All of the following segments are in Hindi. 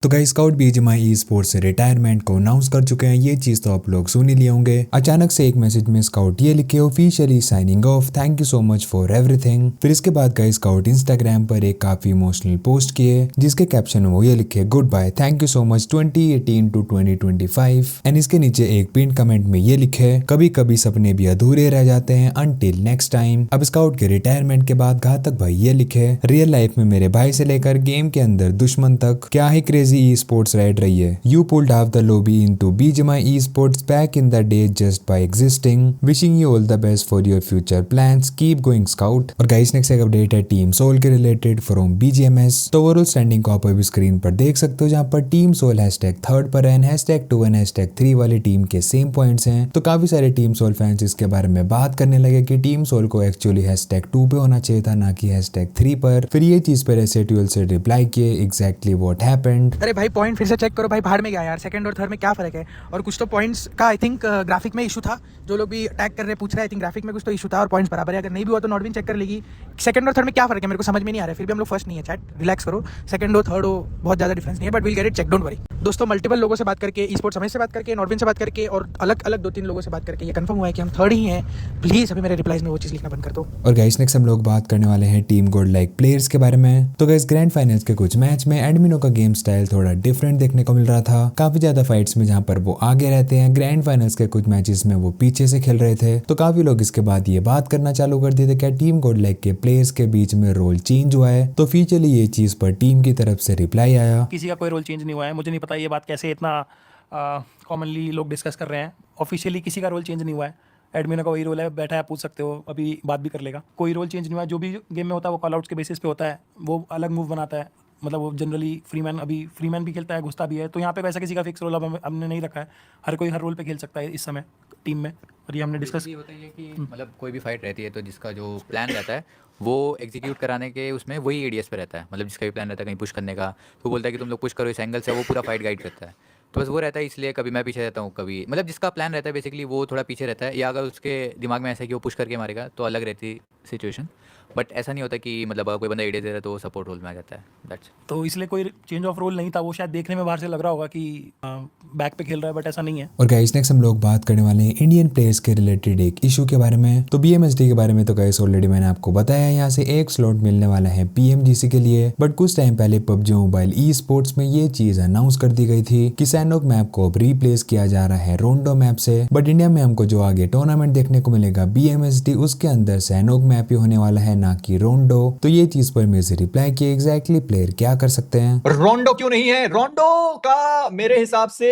तो guys scout BGMI e sports से रिटायरमेंट को अनाउंस कर चुके हैं। ये चीज तो आप लोग सुन ही लिए होंगे। अचानक से एक मैसेज में स्काउट ये लिखे officially signing off, thank you so much for everything. फिर इसके बाद गाइस स्काउट इंस्टाग्राम पर एक काफी इमोशनल पोस्ट किए जिसके कैप्शन में वो ये लिखे good bye, thank you so much 2018 to 2025। एंड इसके नीचे एक पिन कमेंट में ये लिखे कभी कभी सपने भी अधूरे रह जाते हैं अंटिल नेक्स्ट टाइम। अब स्काउट के रिटायरमेंट के बाद घातक भाई ये लिखे रियल लाइफ में मेरे भाई से लेकर गेम के अंदर दुश्मन तक क्या ही क्रेजी ई स्पोर्ट्स राइड रही है। You pulled half the lobby into BGMI e sports back in the day just by existing, wishing you all the best for your future plans, keep going scout. और गाइस नेक्स्ट एक अपडेट है टीम सोल के रिलेटेड फ्रॉम बीजीएमएस। तो ओवरऑल स्टैंडिंग को आप अभी स्क्रीन पर देख सकते हो जहां पर टीम सोल #3 पर है, #2 एंड #3 वाली टीम के सेम पॉइंट्स हैं। तो काफी सारे टीम सोल फैंस इसके बारे में बात करने लगे कि टीम सोल को एक्चुअली #2 पे होना चाहिए था ना कि #3 पर। फिर ये चीज पर एसएटीएल से रिप्लाई किए एग्जैक्टली व्हाट हैपेंड। अरे भाई पॉइंट फिर से चेक करो भाई, भाड़ में गया यार। सेकंड और थर्ड में क्या फर्क है? और कुछ तो पॉइंट्स का आई थिंक ग्राफिक में इशू था। जो लोग भी अटैक कर रहे पूछ रहे हैं, आई थिंक ग्राफिक में कुछ तो इशू था और पॉइंट्स बराबर है। अगर नहीं भी हुआ तो नॉट बीन चेक कर लेगी। सेकंड और थर्ड में क्या फर्क है मेरे को समझ में नहीं आ रहा है। फिर भी हम लोग फर्स्ट नहीं है चैट, रिलैक्स करो। सेकंड हो थर्ड हो बहुत ज़्यादा डिफरेंस नहीं है, but will get it check, don't worry. दोस्तों मल्टीपल लोगों से बात करके, ई स्पोर्ट्स हमें से बात करके, नॉर्विन से बात करके और अलग अलग 2-3 लोगों से बात करके ये कंफर्म हुआ है कि हम थर्ड ही हैं। प्लीज़ अभी मेरे रिप्लाईज में वो चीज़ लिखना बंद कर दो। और गाइस नेक्स्ट हम लोग बात करने वाले हैं टीम गोल्ड लाइक प्लेयर्स के बारे में। तो गाइस ग्रैंड फाइनल्स के कुछ मैच में एडमिनो का गेम स्टाइल थोड़ा डिफरेंट देखने को मिल रहा था। काफी ज्यादा फाइट्स में जहां पर वो आगे रहते हैं, ग्रैंड फाइनल्स के कुछ मैचेस में वो पीछे से खेल रहे थे। तो काफी लोग इसके बाद ये बात करना चालू कर दिए थे क्या टीम गोल्ड लाइक के प्लेयर्स के बीच में रोल चेंज हुआ है। तो फ्यूचरली ये चीज पर टीम की तरफ से रिप्लाई आया किसी का कोई रोल चेंज नहीं हुआ है। मुझे नहीं पता ये बात कैसे इतना कॉमनली लोग डिस्कस कर रहे हैं। ऑफिशियली किसी का रोल चेंज नहीं हुआ है। एडमिन का वही रोल है, बैठा है, पूछ सकते हो, अभी बात भी कर लेगा। कोई रोल चेंज नहीं हुआ है। जो भी गेम में होता है वो कॉल आउट्स के बेसिस पे होता है। वो अलग मूव बनाता है, मतलब वो जनरली फ्रीमैन भी खेलता है, घुसता भी है। तो यहाँ पे वैसा किसी का फिक्स रोल अब हमने नहीं रखा है। हर कोई हर रोल पे खेल सकता है इस समय टीम में। और ये हमने डिस्कस ये होता है कि मतलब कोई भी फाइट रहती है तो जिसका जो प्लान रहता है वो एग्जीक्यूट कराने के उसमें वही एडीएस पे रहता है। मतलब जिसका भी प्लान रहता है कहीं पुश करने का, तो बोलता है कि तुम लोग पुश करो इस एंगल से, वो पूरा फाइट गाइड करता है। तो बस वो रहता है, इसलिए कभी मैं पीछे रहता हूँ, कभी मतलब जिसका प्लान रहता है बेसिकली वो थोड़ा पीछे रहता है। या अगर उसके दिमाग में ऐसा है कि वो पुश करके मारेगा तो अलग रहती सिचुएशन। बट ऐसा नहीं होता कि मतलब अगर कोई बंदा एडीएस दे रहा है तो वो सपोर्ट रोल में आ जाता है। दैट्स तो इसलिए कोई चेंज ऑफ रोल नहीं था। वो शायद देखने में बाहर से लग रहा होगा कि बैक पे खेल रहा है, बट ऐसा नहीं है। और गाइस नेक्स्ट हम लोग बात करने वाले हैं इंडियन प्लेयर्स के रिलेटेड एक इशू के बारे में। तो बीएमएसडी के बारे में तो गाइस ऑलरेडी मैंने आपको बताया, यहाँ से एक स्लॉट मिलने वाला है पीएमजीसी के लिए। बट कुछ टाइम पहले पबजी मोबाइल ई स्पोर्ट्स में ये चीज अनाउंस कर दी गई थी कि सैनोक मैप को अब रिप्लेस किया जा रहा है रोंडो मैप से। बट इंडिया में हमको जो आगे टूर्नामेंट देखने को मिलेगा बीएमएसडी, उसके अंदर सैनोक मैप ही होने वाला है ना कि रोंडो। तो ये चीज पर मेरे से रिप्लाई किए एग्जैक्टली प्लेयर क्या कर सकते हैं। रोंडो क्यों नहीं है? रोंडो का मेरे हिसाब से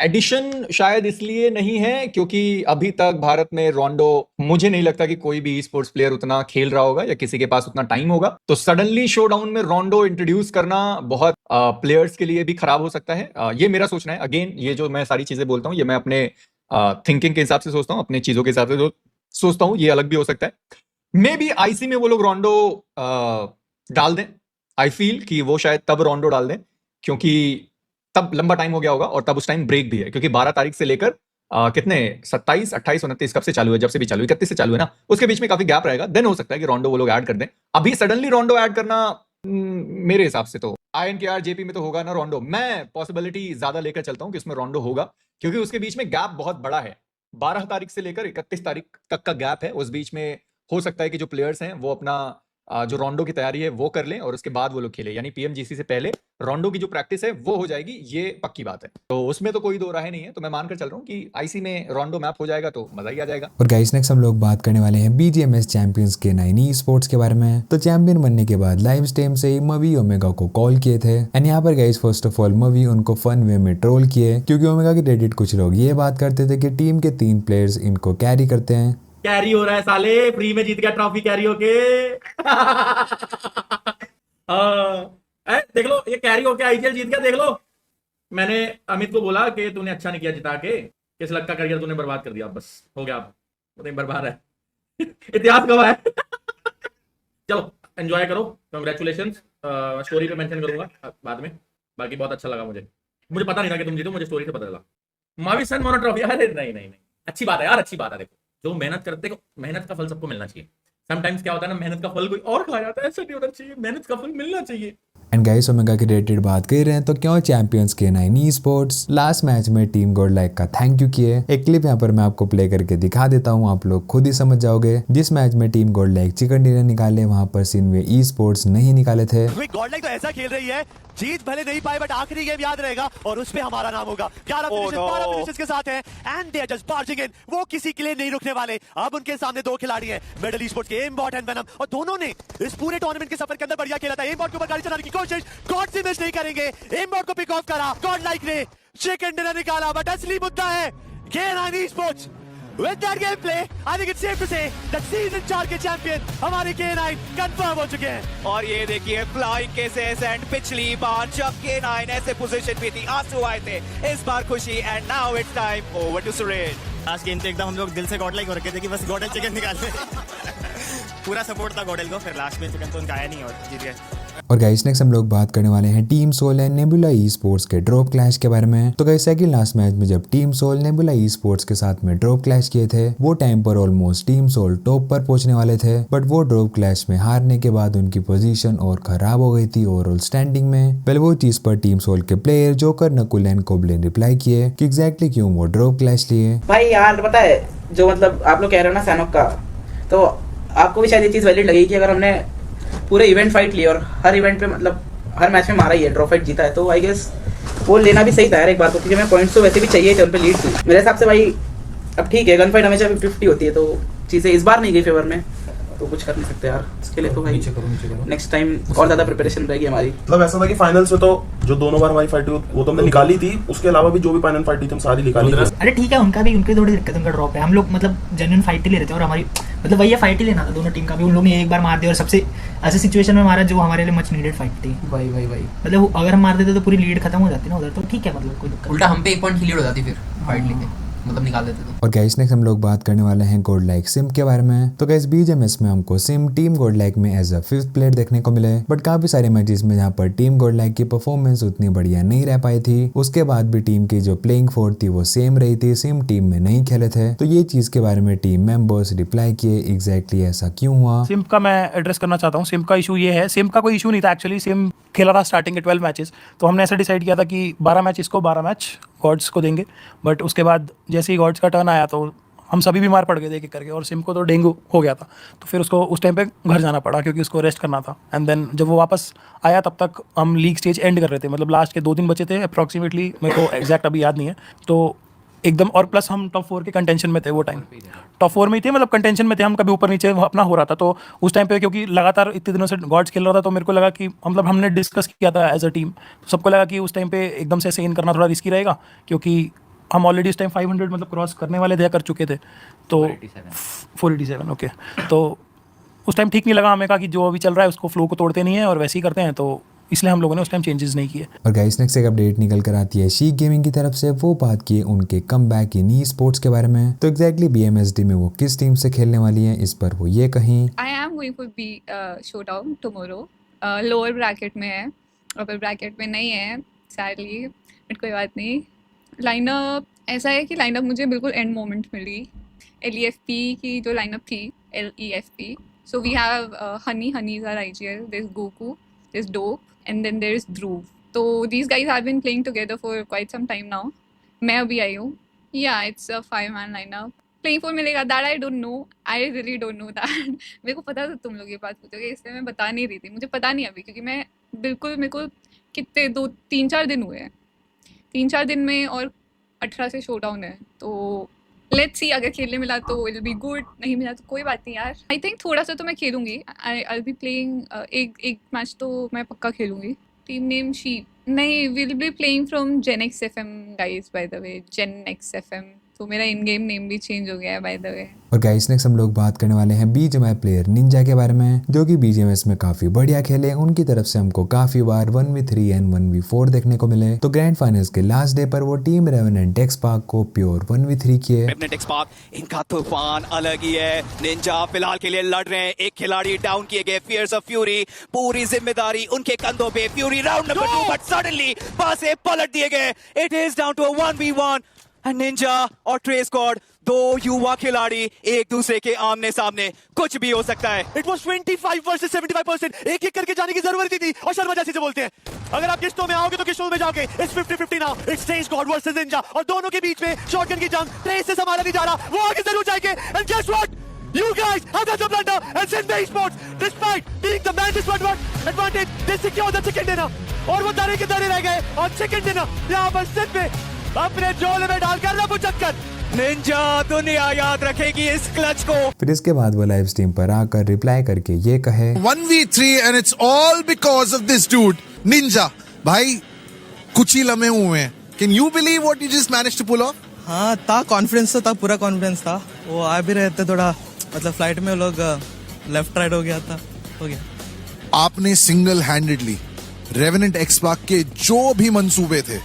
एडिशन शायद इसलिए नहीं है क्योंकि अभी तक भारत में रोंडो मुझे नहीं लगता कि कोई भी स्पोर्ट्स प्लेयर उतना खेल रहा होगा या किसी के पास उतना टाइम होगा। तो सडनली शोडाउन में रोंडो इंट्रोड्यूस करना बहुत प्लेयर्स के लिए भी खराब हो सकता है। ये मेरा सोचना है। अगेन ये जो मैं सारी चीजें बोलता हूँ ये मैं अपने थिंकिंग के हिसाब से सोचता हूँ, अपने चीजों के हिसाब से जो सोचता हूँ ये अलग भी हो सकता है। मे बी आईसी में वो लोग रोंडो डाल दें। आई फील कि वो शायद तब रोंडो डाल दें क्योंकि तब लंबा टाइम हो गया होगा और तब उस टाइम ब्रेक भी है, क्योंकि 12 तारीख से लेकर कितने 27, 28, 29 कब से चालू है? जब से भी चालू है 31 से चालू है ना, उसके बीच में काफी गैप रहेगा। देन हो सकता है कि रोंडो वो लोग ऐड कर दें। अभी सडनली रोंडो ऐड करना मेरे हिसाब से तो INKR जेपी में तो होगा ना रोंडो। मैं पॉसिबिलिटी ज्यादा लेकर चलता हूं कि उसमें रोंडो होगा क्योंकि उसके बीच में गैप बहुत बड़ा है। 12 तारीख से लेकर 31 तारीख तक का गैप है। उस बीच में हो सकता है कि जो प्लेयर्स हैं वो अपना जो रोंडो की तैयारी है वो कर लें और उसके बाद वो लोग खेले, यानी पीएमजीसी से पहले रोंडो की जो प्रैक्टिस है वो हो जाएगी। ये पक्की बात है, तो उसमें तो कोई दो राय नहीं है। तो मैं मानकर चल रहा हूँ कि आईसी में रोंडो मैप हो जाएगा तो मजा ही आ जाएगा। और गाइस नेक्स्ट हम लोग बात करने वाले हैं बीजीएमएस चैंपियंस के 9 स्पोर्ट्स के बारे में। तो चैंपियन बनने के बाद लाइव स्ट्रीम से ही मवी ओमेगा को कॉल किए थे। एंड यहाँ पर गाइस फर्स्ट ऑफ ऑल मवी उनको फन वे में ट्रोल किए क्योंकि ओमेगा के क्रेडिट कुछ लोग ये बात करते थे कि टीम के 3 प्लेयर्स इनको कैरी करते हैं। कैरी हो रहा है साले, फ्री में जीत गया ट्रॉफी कैरी होके। देख लो ये कैरी होके आईपीएल जीत गया, देख लो। मैंने अमित को बोला कि तूने अच्छा नहीं किया जिता के, किस लक का करियर तूने बर्बाद कर दिया। बस हो गया, अब बर्बाद है। इतिहास गवाह है। चलो एंजॉय करो, कांग्रेचुलेशन। स्टोरी पे मेंशन करूंगा बाद में। बाकी बहुत अच्छा लगा मुझे पता नहीं था कि तुम जीतो, मुझे स्टोरी से पता चला। मावी सन मोनो ट्रॉफी। अरे नहीं, अच्छी बात है यार, अच्छी बात है। देखो जो मेहनत करते हो, मेहनत का फल सबको मिलना चाहिए। समटाइम्स क्या होता है ना, मेहनत का फल कोई और खा जाता है, ऐसा नहीं होना चाहिए। मेहनत का फल मिलना चाहिए। एंड गाइस ओमेगा की रिलेटेड बात कर रहे हैं तो क्यों champions K9 esports last match में टीम गॉडलाइक का थैंक यू किए। एक क्लिप यहाँ पर मैं आपको प्ले करके दिखा देता हूँ, आप लोग खुद ही समझ जाओगे। जिस मैच में टीम गॉडलाइक चिकन डिनर निकाले वहाँ पर सिनवे ई-स्पोर्ट्स नहीं निकाले थे। गॉडलाइक तो ऐसा खेल रही है, जीत भले नहीं पाए बट आखिरी गेम याद रहेगा और उसमें हमारा नाम होगा। 11 फिनिशेस के साथ हैं एंड दे आर जस्ट बार्जिंग इन। वो किसी के लिए नहीं रुकने वाले। अब उनके सामने दो खिलाड़ी हैं, मिडिल ई-स्पोर्ट्स के एमबॉट एंड वेनम, और दोनों ने इस पूरे टूर्नामेंट के सफर के अंदर बढ़िया खेला था। एमबॉट के ऊपर गाड़ी चलाने की कोशिश, गॉड से मिस नहीं करेंगे। एमबॉट को पिक ऑफ करा, गॉडलाइक ने चिकन डिनर निकाला, बट असली मुद्दा है K9 esports. With that gameplay, I think it's safe to say that season 4 के चैंपियन हमारे K9 कंफर्म हो चुके हैं। और ये देखिए फ्लाइंग केसेस एंड पिछली बार जब K9 ऐसे पोजीशन पे थी, आंसू आए थे, इस बार खुशी and now it's time over to Suresh. Last game तो एकदम हम लोग दिल से गॉडलाइक हो रखे थे कि बस गॉडल चिकन निकाल ले। पूरा सपोर्ट था गॉडल को, फिर लास्ट में चिकन तो उनका आया नहीं और जीत गए। और गाइस नेक्स्ट हम लोग बात करने वाले हैं team Soul and Nebula esports के ड्रॉप क्लैश के बारे में। तो गाइस सेकंड लास्ट मैच में जब टीम सोल नेबुला ई-स्पोर्ट्स के साथ में ड्रॉप क्लैश किए थे, वो टाइम पर ऑलमोस्ट टीम सोल टॉप पर पहुंचने वाले थे, बट वो ड्रॉप क्लैश में हारने के बाद उनकी पोजीशन और खराब हो गई थी ओवरऑल स्टैंडिंग में। पहले वो चीज पर टीम सोल के player Joker, Nakul and Goblin reply किए कि एग्जैक्टली क्यों वो ड्रॉप क्लैश लिए। भाई यार पता है जो मतलब आप लोग कह रहे हो ना सैनोक का, तो आपको भी शायद ये चीज़ वैलिड लगेगी कि अगर हमने पूरे इवेंट फाइट लिए और हर इवेंट पे मतलब हर मैच में मारा ही है, ड्रॉ फाइट जीता है, तो आई गेस वो लेना भी सही था यार एक बार को, क्योंकि मैं पॉइंट्स तो वैसे भी चाहिए थे, उन पे लीड थी मेरे हिसाब से भाई। अब ठीक है, गन फाइट हमेशा 50-50 होती है, तो चीज़ें इस बार नहीं गई फेवर में, तो कुछ कर नहीं सकते यार इसके लिए। तो भाई नेक्स्ट टाइम और ज़्यादा प्रिपरेशन रहेगी हमारी। मतलब ऐसा था कि फाइनल्स में तो जो दोनों बार हमारी फाइट हुई वो तो हमने निकाली थी, उसके अलावा भी जो भी फाइनल फाइट थी हम सारी निकाली थी। अरे ठीक है, उनका भी उनकी थोड़ी दिक्कत, उनका ड्रॉप है। हम लोग मतलब जेन्युइन फाइट ही ले रहे थे और हमारी मतलब वही फाइट ही लेना था दोनों टीम का भी। उन लोग ने एक बार मार दिया और सबसे ऐसे सिचुएशन में मारा जो हमारे लिए मच नीडेड फाइट थी। भाई मतलब अगर हम मार देते तो पूरी लीड खत्म हो जाती ना उधर, तो ठीक है मतलब कोई दिक्कत। उल्टा हम पे 1 पॉइंट की लीड हो जाती फिर फाइट लेके, मतलब निकाल देते तो। और गाइस नेक्स्ट हम लोग बात करने वाले हैं गॉडलाइक सिम के बारे में। तो गाइस बीजीएमएस में हमको सिम टीम गॉडलाइक में एज अ 5th प्लेयर देखने को मिले, बट काफी सारे मैचेस में जहाँ पर टीम गॉडलाइक की परफॉर्मेंस उतनी बढ़िया नहीं रह पाई थी। उसके बाद भी टीम की जो प्लेइंग फोर्थ थी वो सेम रही थी, सिम टीम में नहीं खेले थे। तो ये चीज के बारे में टीम मेंबर्स रिप्लाई किए एग्जैक्टली ऐसा क्यों हुआ। सिम का मैं एड्रेस करना चाहता हूँ। सिम का इशू ये है, सिम का कोई इशू नहीं था एक्चुअली। सिम खेला था स्टार्टिंग के 12 मैचेस, तो हमने ऐसा डिसाइड किया था कि 12 मैच इसको, 12 मैच गॉड्स को देंगे। बट उसके बाद जैसे ही गॉड्स का टर्न आया तो हम सभी बीमार पड़ गए थे एक करके, और सिम को तो डेंगू हो गया था, तो फिर उसको उस टाइम पे घर जाना पड़ा क्योंकि उसको रेस्ट करना था। एंड देन जब वो वापस आया तब तक हम लीग स्टेज एंड कर रहे थे, मतलब लास्ट के 2 दिन बचे थे अप्रॉक्सीमेटली, मेरे को एग्जैक्ट अभी याद नहीं है। तो एकदम, और प्लस हम टॉप 4 के कंटेंशन में थे वो टाइम, टॉप 4 में ही थे, मतलब कंटेंशन में थे हम, कभी ऊपर नीचे अपना हो रहा था। तो उस टाइम पे क्योंकि लगातार इतने दिनों से गॉड्स खेल रहा था, तो मेरे को लगा कि मतलब हमने डिस्कस किया था एज अ टीम, तो सबको लगा कि उस टाइम पे एकदम से इन करना थोड़ा रिस्की रहेगा, क्योंकि हम ऑलरेडी उस टाइम 500 मतलब क्रॉस करने वाले थे, कर चुके थे। तो 487 ओके, तो उस टाइम ठीक नहीं लगा हमें, कहा कि जो अभी चल रहा है उसको फ्लो को तोड़ते नहीं है और वैसे ही करते हैं, तो इसलिए हम लोगों ने उस टाइम चेंजेस नहीं किए। और गाइस नेक्स्ट एक अपडेट निकल कर आती है शीक गेमिंग की तरफ से। वो बात की उनके कमबैक इन ई-स्पोर्ट्स के बारे में। तो एग्जैक्टली बीएमएसडी में वो किस टीम से खेलने वाली है, इस पर वो ये कहीं। I am going for B showdown tomorrow. Lower bracket में है, अपर ब्रैकेट में नहीं है सैडली, बट कोई बात नहीं। लाइनअप ऐसा है कि लाइनअप मुझे बिल्कुल एंड मोमेंट मिली। LEFP की जो लाइनअप थी, LEFP, so we have Honey is our IGL, there is Goku, there is Dope, and then there is Dhruv. So these guys have been playing together for quite some time now. मैं अभी आई हूँ। Yeah, it's a 5-man lineup. Playing for मिलेगा, that I don't know. I really don't know that. मेरे को पता था तुम लोग ये बात पूछोगे, इसलिए मैं बता नहीं रही थी। मुझे पता नहीं अभी, क्योंकि मैं बिल्कुल, मेरे को कितने 3-4 दिन हुए हैं, 3-4 दिन में, और 18 से शोडाउन है। तो लेट्स सी, अगर खेलने मिला तो विल बी गुड, नहीं मिला तो कोई बात नहीं यार। आई थिंक थोड़ा सा तो मैं खेलूंगी। आई बी प्लेइंग एक मैच तो मैं पक्का खेलूंगी। टीम नेम शीप नहीं, will be playing from Genex FM guys, by the way, Genex FM। तो मेरा इन गेम नेम भी चेंज हो गया है बाय द वे। और गाइस नेक्स्ट हम लोग बात करने वाले हैं बीजीएमआई प्लेयर निंजा के बारे में, जो कि बीजीएमएस में काफी बढ़िया खेले। उनकी तरफ से हमको काफी बार 1v3 एंड 1v4 देखने को मिले। तो ग्रैंड फाइनल्स के लास्ट डे पर वो टीम रेवेनेंट टेक्सपार्क को प्योर 1v3 किए। टेक्सपार्क, इनका तूफान अलग ही है। निंजा फिलहाल के लिए लड़ रहे हैं, एक खिलाड़ी डाउन किए गए, फियर्स ऑफ फ्यूरी, पूरी जिम्मेदारी उनके कंधों पे। Fury round number 2, but suddenly पासे पलट दिए गए। It is down to 1v1 Ninja और ट्रे स्क्वाड, दो युवा खिलाड़ी एक दूसरे के आमने सामने, कुछ भी हो सकता है। इट वॉज 25 वर्सेस 75%, एक एक करके जाने की जरूरत ही थी। और शर्मा जैसे से बोलते हैं, अगर आप किस्तों में आओगे तो किस्तों में जाओगे। It's 50-50 now, it's tray squad versus Ninja, और दोनों के बीच में शॉटगन की जंग। ट्रे से संभाला नहीं जा रहा, वो आगे जरूर जाएंगे। And guess what, you guys have done the blunder, and Sindh Esports, despite being the man disadvantage, they secure the second dinner। और वो दरे के दरे रह गए, और सेकंड डिनर यहाँ पर सिंध में अपने झोले में डालकर रबू चक्कर। निंजा दुनिया याद रखेगी इस क्लच को। फिर इसके बाद वो लाइव स्ट्रीम पर आकर रिप्लाई करके ये कहे 1v3 and it's all because of this dude Ninja। भाई कुछ ही लम्हे हुए हैं। Can you believe what you just managed to pull off? हाँ था, कॉन्फिडेंस तो था, पूरा कॉन्फिडेंस था। वो आ भी रहे थे, थोड़ा मतलब फ्लाइट में लोग लेफ्ट राइट हो गया था, हो गया। आपने सिंगल हैंडेडली रेवेनेंट एक्सपार्क के जो भी मंसूबे थे,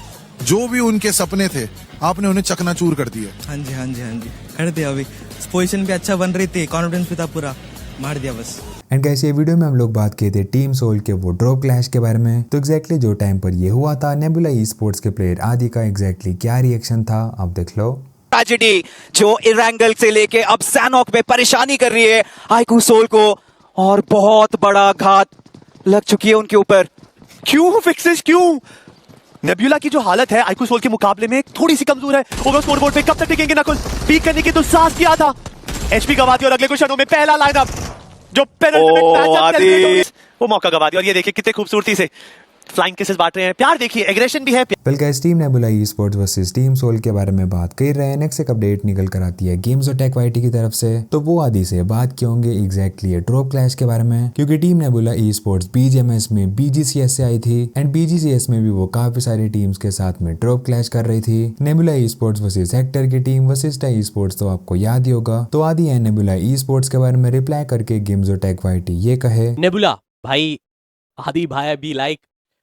जो भी उनके सपने थे, आपने उन्हें चकनाचूर कर दिया। हाँ जी हाँ जी हाँ जी, कर दिया। अभी पोजीशन भी अच्छा बन रही थी, कॉन्फिडेंस भी था पूरा, मार दिया बस। एंड कैसे ये वीडियो में हम लोग बात किए थे टीम सोल के वो ड्रॉप क्लैश के बारे में। तो एग्जैक्टली जो टाइम पर ये हुआ था, नेबुला ई स्पोर्ट्स के प्लेयर आदि का एग्जैक्टली क्या रिएक्शन था, आप देख लो। ट्रेजेडी जो इरेंगल से लेके अब सैनॉक में परेशानी कर रही है आईकू सोल को, और बहुत बड़ा घात लग चुकी है उनके ऊपर। क्यों फिक्सेस, क्यों? नेबुला की जो हालत है आईकू सोल के मुकाबले में थोड़ी सी कमजोर है। ओवर स्कोरबोर्ड पे कब तक टिकेंगे नकुल? पीक करने की तो साहस किया था, एचपी गवा दी, और अगले कुछ क्षणों में पहला लाइनअप जो पेनल्टी वो मौका गवा दिया। और ये देखिए कितने खूबसूरती से फ्लाइंग किसेस बांट रहे हैं, प्यार देखिए, एग्रेशन भी है। Well guys, team Nebula esports versus team Soul के बारे में बात कर रहे हैं। नेक्स्ट एक अपडेट निकल कर आती है गेम्स और टेक वाईटी की तरफ से। तो वो आदि से बात किए होंगे एग्जैक्टली ड्रॉप क्लैश के बारे में, क्योंकि team Nebula e sports BGMS में बीजीसीएस से आई थी, एंड बीजीसीएस में भी वो काफी सारी टीम्स के साथ में ड्रॉप क्लैश कर रही थी। Nebula esports versus Hector की टीम वर्सेस ई स्पोर्ट्स, तो आपको याद ही होगा। तो आदि है नेबुला ई स्पोर्ट्स के बारे में रिप्लाई करके गेम्स और टेक वाईटी ये कहे, नेबुला भाई, आदि भाई भी लाइक,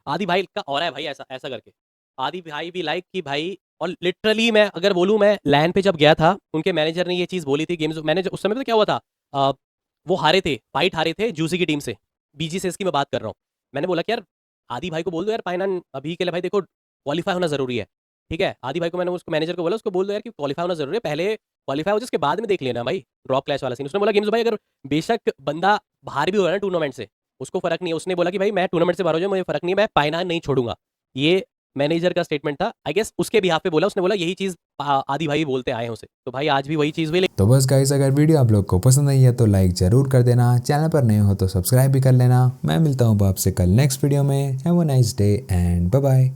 आदि भाई का और है भाई ऐसा ऐसा करके, आदि भाई भी लाइक कि भाई। और लिटरली मैं अगर बोलूँ, मैं लैन पे जब गया था, उनके मैनेजर ने ये चीज़ बोली थी गेम्स मैनेजर। उस समय तो क्या हुआ था, वो हारे थे, फाइट हारे थे जूसी की टीम से, बीजीसीएस की मैं बात कर रहा हूँ। मैंने बोला कि यार आदि भाई को बोल दो यार, पाइनान अभी के लिए भाई देखो क्वालिफाई होना जरूरी है, ठीक है। आदि भाई को मैंने उसको मैनेजर को बोला, उसको बोल दो यार कि क्वालिफाई होना जरूरी है, पहले क्वालिफाई हो, उसके बाद में देख लेना भाई ड्रॉप क्लैश वाला सीन। उसने बोला गेम्स भाई अगर बेशक बंदा बाहर भी हो रहा है टूर्नामेंट से, उसको फर्क नहीं है। उसने बोला कि भाई मैं टूर्नामेंट से बाहर हो जाऊँ, मुझे फर्क नहीं है, मैं पाइनान नहीं छोड़ूंगा। ये मैनेजर का स्टेटमेंट था, आई गेस उसके बिहाफ पे बोला। उसने बोला यही चीज आदि भाई बोलते आए हैं उसे, तो भाई आज भी वही चीज भी। तो बस गाइस, अगर वीडियो आप लोग को पसंद आई है तो लाइक जरूर कर देना, चैनल पर नए हो तो सब्सक्राइब भी कर लेना। मैं मिलता हूँ आपसे कल नेक्स्ट वीडियो में। Have a nice day and bye bye.